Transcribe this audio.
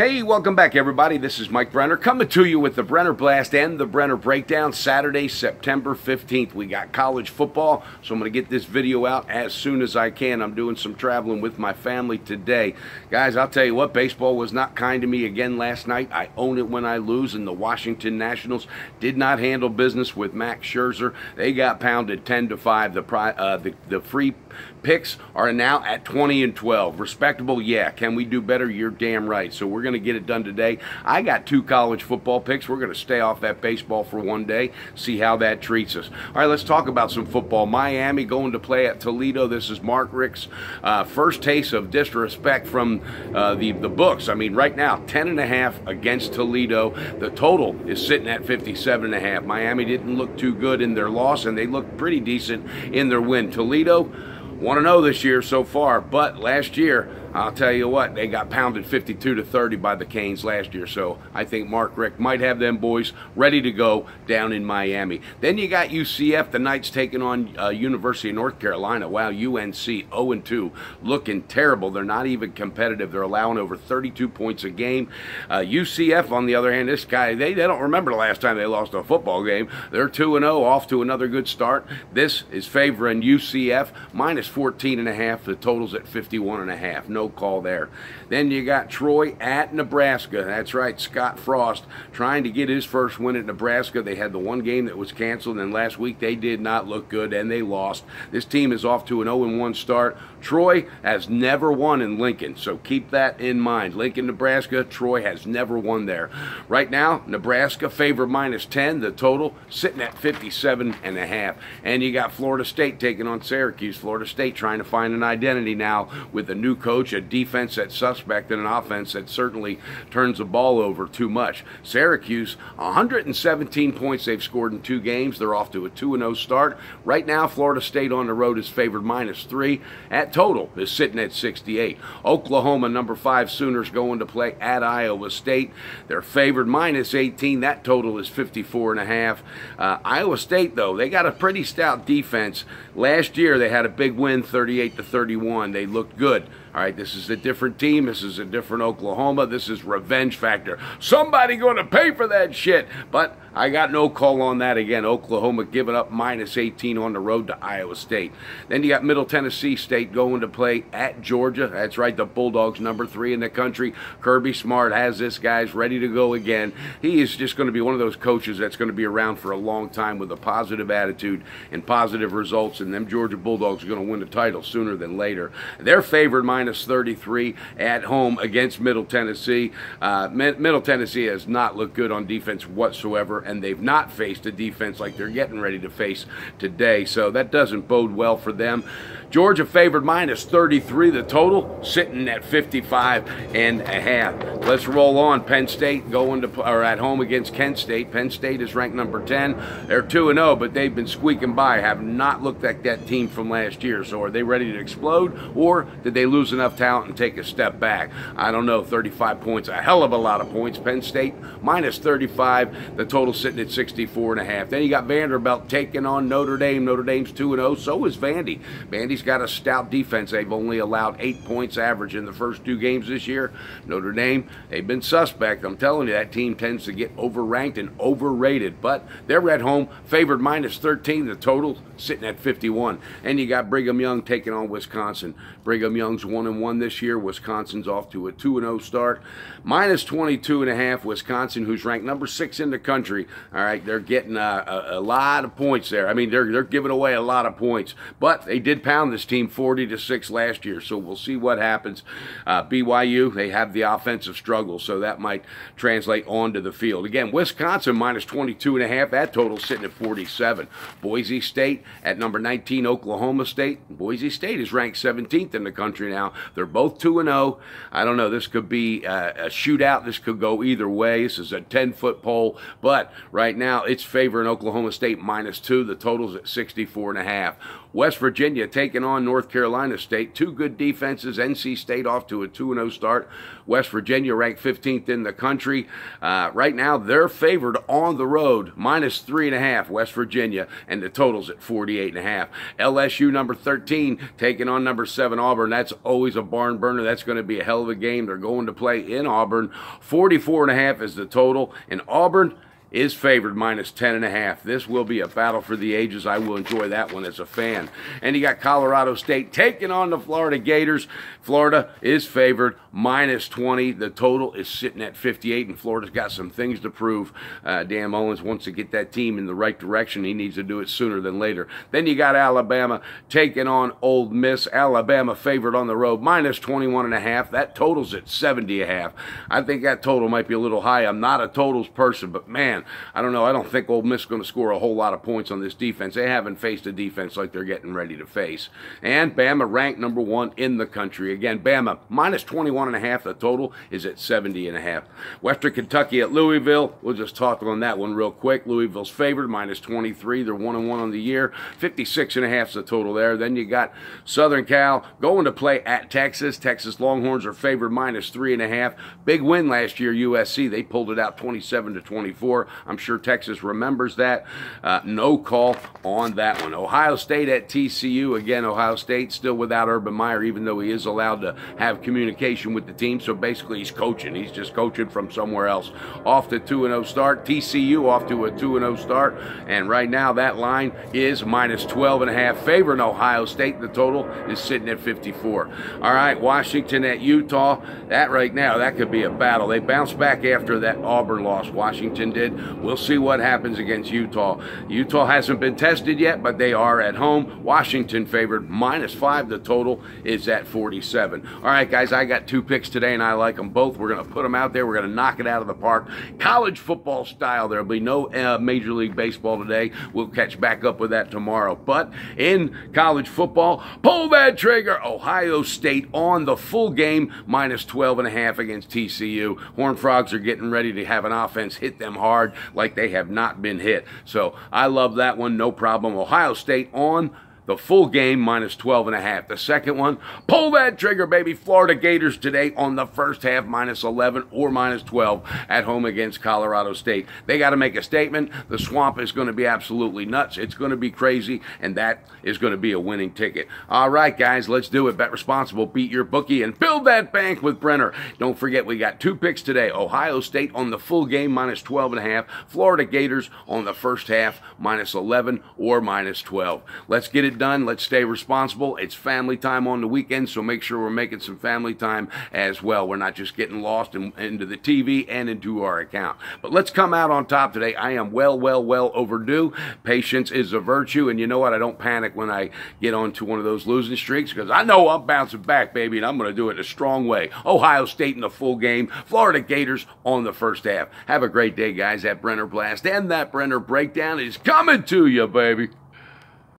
Hey, welcome back, everybody. This is Mike Brenner coming to you with the Brenner Blast and the Brenner Breakdown. Saturday, September 15th. We got college football, so I'm going to get this video out as soon as I can. I'm doing some traveling with my family today. Guys, I'll tell you what, baseball was not kind to me again last night. I own it when I lose, and the Washington Nationals did not handle business with Max Scherzer. They got pounded 10-5. The free picks are now at 20-12. Respectable, yeah. Can we do better? You're damn right. So we're going to get it done today. I got 2 college football picks. We're going to stay off that baseball for one day, see how that treats us. All right, let's talk about some football. Miami going to play at Toledo. This is Mark Richt's first taste of disrespect from the books. I mean, right now, 10.5 against Toledo. The total is sitting at 57.5. Miami didn't look too good in their loss, and they looked pretty decent in their win. Toledo 1-0 this year so far, but last year, I'll tell you what, they got pounded 52-30 by the Canes last year, so I think Mark Richt might have them boys ready to go down in Miami. Then you got UCF, the Knights taking on University of North Carolina. Wow, UNC 0-2, looking terrible. They're not even competitive. They're allowing over 32 points a game. UCF, on the other hand, this guy, they don't remember the last time they lost a football game. They're 2-0, off to another good start. This is favoring UCF, minus 14.5. The total's at 51.5. No call there. Then you got Troy at Nebraska. That's right, Scott Frost trying to get his first win at Nebraska. They had the one game that was canceled, and last week they did not look good, and they lost. This team is off to an 0-1 start. Troy has never won in Lincoln, so keep that in mind. Lincoln, Nebraska, Troy has never won there. Right now, Nebraska favored minus 10. The total sitting at 57.5. And you got Florida State taking on Syracuse. Florida State trying to find an identity now with a new coach, a defense that's suspect, and an offense that certainly turns the ball over too much. Syracuse, 117 points they've scored in 2 games. They're off to a 2-0 start. Right now, Florida State on the road is favored minus 3. At total is sitting at 68. Oklahoma, number 5 Sooners going to play at Iowa State. They're favored minus 18. That total is 54.5. Iowa State, though, they got a pretty stout defense. Last year, they had a big win, 38-31. They looked good. All right, this is a different team. This is a different Oklahoma. This is revenge factor. Somebody going to pay for that shit. But I got no call on that again. Oklahoma giving up minus 18 on the road to Iowa State. Then you got Middle Tennessee State going to play at Georgia. That's right, the Bulldogs, number 3 in the country. Kirby Smart has this guy's ready to go again. He is just going to be one of those coaches that's going to be around for a long time with a positive attitude and positive results, and them Georgia Bulldogs are going to win the title sooner than later. They're favored minus 33 at home against Middle Tennessee. Middle Tennessee has not looked good on defense whatsoever, and they've not faced a defense like they're getting ready to face today, so that doesn't bode well for them. Georgia favored minus 33. The total sitting at 55.5. Let's roll on. Penn State going to at home against Kent State. Penn State is ranked number 10. They're 2-0, but they've been squeaking by. Have not looked like that team from last year. So are they ready to explode, or did they lose enough talent and take a step back? I don't know. 35 points, a hell of a lot of points. Penn State minus 35. The total sitting at 64.5. Then you got Vanderbilt taking on Notre Dame. Notre Dame's 2-0. So is Vandy. Vandy's got a stout defense. They've only allowed 8 points average in the first 2 games this year. Notre Dame, they've been suspect. I'm telling you, that team tends to get overranked and overrated, but they're at home, favored minus 13. The total sitting at 51. And you got Brigham Young taking on Wisconsin. Brigham Young's 1-1 this year. Wisconsin's off to a 2-0 start. Minus 22.5. Wisconsin, who's ranked number 6 in the country. All right, they're getting a lot of points there. I mean, they're giving away a lot of points, but they did pound this team 40-6 last year, so we'll see what happens. BYU, they have the offensive struggle, so that might translate onto the field. Again, Wisconsin minus 22.5. That total sitting at 47. Boise State at number 19, Oklahoma State. Boise State is ranked 17th in the country now. They're both 2-0. I don't know. This could be a shootout. This could go either way. This is a 10-foot pole, but right now it's favoring Oklahoma State minus 2. The total's at 64.5. West Virginia taking taking on North Carolina State. Two good defenses. NC State off to a 2-0 start. West Virginia ranked 15th in the country. Right now, they're favored on the road, -3.5, West Virginia, and the total's at 48.5. LSU, number 13, taking on number 7, Auburn. That's always a barn burner. That's going to be a hell of a game. They're going to play in Auburn. 44.5 is the total, and Auburn is favored -10.5. This will be a battle for the ages. I will enjoy that one as a fan. And you got Colorado State taking on the Florida Gators. Florida is favored -20. The total is sitting at 58, and Florida's got some things to prove. Dan Mullins wants to get that team in the right direction. He needs to do it sooner than later. Then you got Alabama taking on Ole Miss. Alabama favored on the road, -21.5. That total's at 70.5. I think that total might be a little high. I'm not a totals person, but man, I don't know. I don't think Ole Miss is going to score a whole lot of points on this defense. They haven't faced a defense like they're getting ready to face. And Bama ranked number 1 in the country. Again, Bama -21.5. The total is at 70.5. Western Kentucky at Louisville. We'll just talk on that one real quick. Louisville's favored -23. They're 1-1 on the year. 56.5 is the total there. Then you got Southern Cal going to play at Texas. Texas Longhorns are favored -3.5. Big win last year, USC. They pulled it out 27-24. I'm sure Texas remembers that. No call on that one. Ohio State at TCU. Again, Ohio State still without Urban Meyer, even though he is allowed to have communication with the team. So basically, he's coaching. He's just coaching from somewhere else. Off to 2-0 start. TCU off to a 2-0 start. And right now, that line is -12.5. Favoring Ohio State. The total is sitting at 54. All right, Washington at Utah. That right now, that could be a battle. They bounced back after that Auburn loss. Washington did. We'll see what happens against Utah. Utah hasn't been tested yet, but they are at home. Washington favored -5. The total is at 47. All right, guys, I got 2 picks today, and I like them both. We're going to put them out there. We're going to knock it out of the park. College football style. There will be no Major League Baseball today. We'll catch back up with that tomorrow. But in college football, pull that trigger. Ohio State on the full game, -12.5 against TCU. Horned Frogs are getting ready to have an offense hit them hard like they have not been hit. So I love that one, no problem. Ohio State on the full game, -12.5. The second one, pull that trigger, baby. Florida Gators today on the first half, -11 or -12 at home against Colorado State. They got to make a statement. The swamp is going to be absolutely nuts. It's going to be crazy, and that is going to be a winning ticket. All right, guys, let's do it. Bet responsible, beat your bookie, and build that bank with Brenner. Don't forget, we got 2 picks today. Ohio State on the full game, -12.5. Florida Gators on the first half, -11 or -12. Let's get it done. Let's stay responsible. It's family time on the weekend, so make sure we're making some family time as well. We're not just getting lost into the TV and into our account. But let's come out on top today. I am well overdue. Patience is a virtue, and you know what? I don't panic when I get onto one of those losing streaks because I know I'm bouncing back, baby, and I'm going to do it in a strong way. Ohio State in the full game. Florida Gators on the first half. Have a great day, guys. That Brenner Blast and that Brenner Breakdown is coming to you, baby.